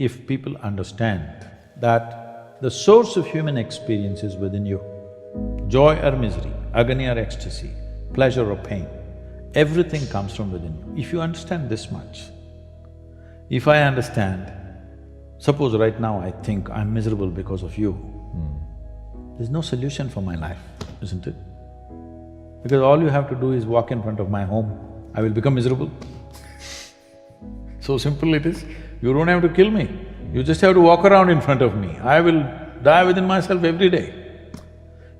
if people understand that the source of human experience is within you, joy or misery, agony or ecstasy, pleasure or pain, everything comes from within you. If you understand this much, if I understand, suppose right now I think I'm miserable because of you, there's no solution for my life, isn't it? Because all you have to do is walk in front of my home, I will become miserable. So simple it is. You don't have to kill me, you just have to walk around in front of me. I will die within myself every day.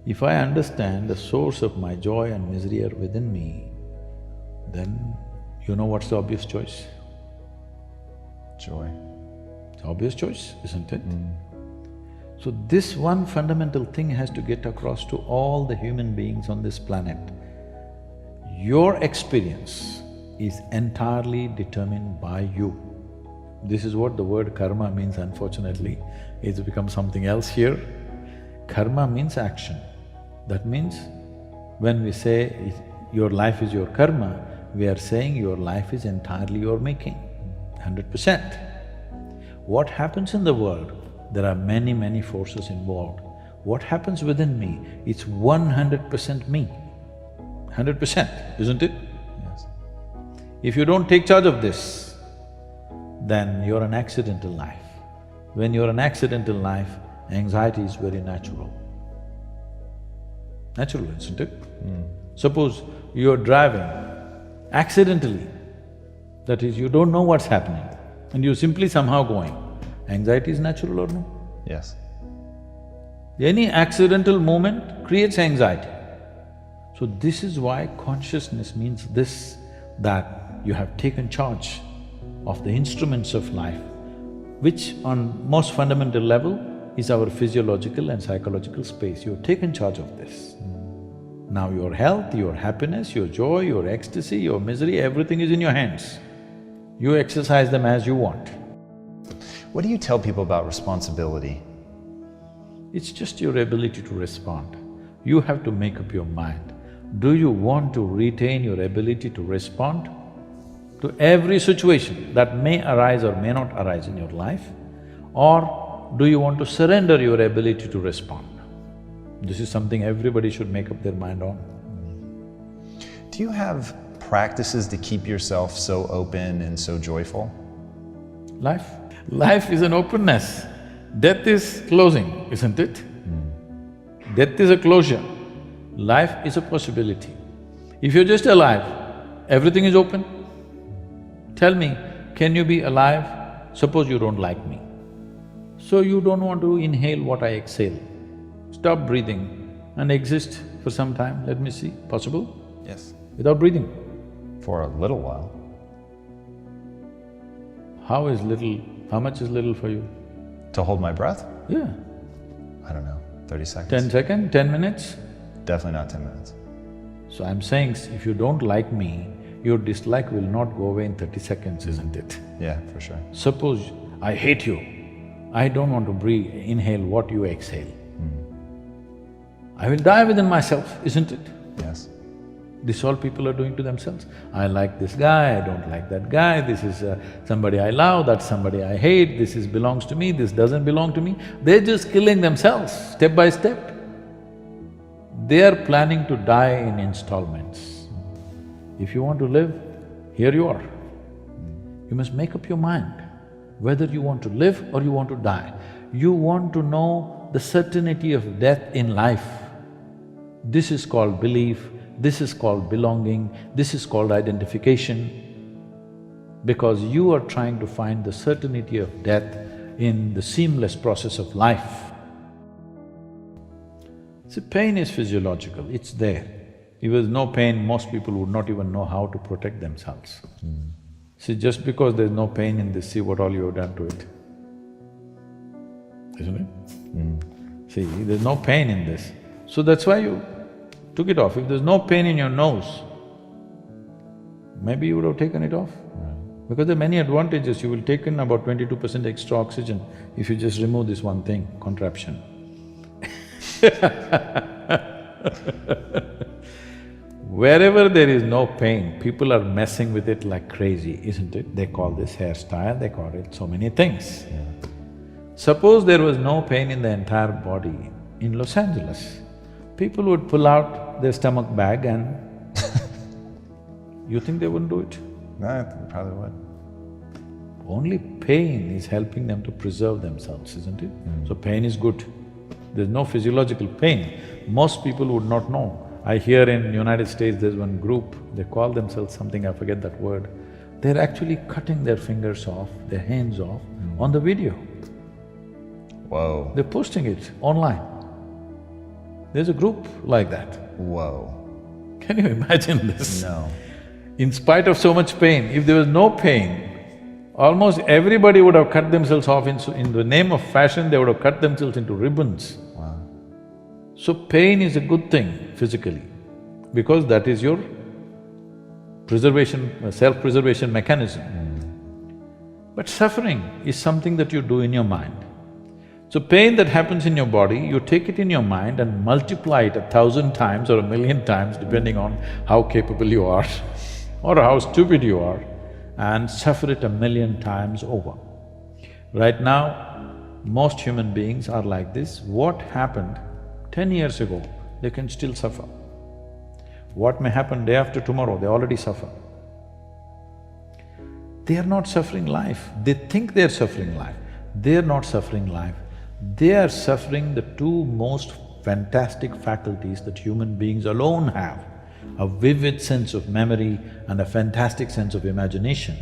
If I understand the source of my joy and misery are within me, then you know what's the obvious choice? Joy. It's the obvious choice, isn't it? So this one fundamental thing has to get across to all the human beings on this planet. Your experience is entirely determined by you. This is what the word karma means, unfortunately. It's become something else here. Karma means action. That means when we say your life is your karma, we are saying your life is entirely your making, 100%. What happens in the world, there are many, many forces involved. What happens within me, it's 100% me, 100%, isn't it? Yes. If you don't take charge of this, then you're an accidental life. When you're an accidental life, anxiety is very natural. Natural, isn't it? Suppose you're driving accidentally, that is, you don't know what's happening and you're simply somehow going, anxiety is natural or no? Yes. Any accidental movement creates anxiety. So this is why consciousness means this, that you have taken charge of the instruments of life, which on most fundamental level is our physiological and psychological space. You've taken charge of this. Now your health, your happiness, your joy, your ecstasy, your misery, everything is in your hands. You exercise them as you want. What do you tell people about responsibility? It's just your ability to respond. You have to make up your mind. Do you want to retain your ability to respond to every situation that may arise or may not arise in your life? Or do you want to surrender your ability to respond? This is something everybody should make up their mind on. Do you have practices to keep yourself so open and so joyful? Life is an openness. Death is closing, isn't it? Death is a closure. Life is a possibility. If you're just alive, everything is open. Tell me, can you be alive? Suppose you don't like me. So you don't want to inhale what I exhale. Stop breathing and exist for some time, let me see, possible? Yes. Without breathing. For a little while. How is little… how much is little for you? To hold my breath? Yeah. I don't know, 30 seconds? 10 seconds, 10 minutes? Definitely not 10 minutes. So I'm saying, if you don't like me, your dislike will not go away in 30 seconds, isn't it? Yeah, for sure. Suppose I hate you, I don't want to breathe, inhale what you exhale. I will die within myself, isn't it? Yes. This all people are doing to themselves. I like this guy, I don't like that guy, this is somebody I love, that's somebody I hate, this is belongs to me, this doesn't belong to me. They're just killing themselves step by step. They are planning to die in installments. If you want to live, here you are. You must make up your mind whether you want to live or you want to die. You want to know the certainty of death in life. This is called belief, this is called belonging, this is called identification, because you are trying to find the certainty of death in the seamless process of life. See, pain is physiological, it's there. If there's no pain, most people would not even know how to protect themselves. See, just because there's no pain in this, see what all you have done to it, isn't it? See, there's no pain in this, so that's why you took it off. If there's no pain in your nose, maybe you would have taken it off. Because there are many advantages, you will take in about 22% extra oxygen if you just remove this one thing, contraption. Wherever there is no pain, people are messing with it like crazy, isn't it? They call this hairstyle, they call it so many things. Suppose there was no pain in the entire body in Los Angeles, people would pull out their stomach bag and you think they wouldn't do it? No, I probably would. Only pain is helping them to preserve themselves, isn't it? So pain is good. There's no physiological pain. Most people would not know. I hear in United States there's one group, they call themselves something, I forget that word. They're actually cutting their fingers off, their hands off on the video. Whoa. They're posting it online. There's a group like that. Whoa. Can you imagine this? No. In spite of so much pain, if there was no pain, almost everybody would have cut themselves off in the name of fashion, they would have cut themselves into ribbons. Wow. So pain is a good thing physically, because that is your preservation, self-preservation mechanism. But suffering is something that you do in your mind. So pain that happens in your body, you take it in your mind and multiply it 1,000 times or 1,000,000 times, depending on how capable you are or how stupid you are, and suffer it 1,000,000 times over. Right now, most human beings are like this. What happened 10 years ago, they can still suffer. What may happen day after tomorrow, they already suffer. They are not suffering life, they think they're suffering life. They're not suffering life, they are suffering the two most fantastic faculties that human beings alone have, a vivid sense of memory and a fantastic sense of imagination.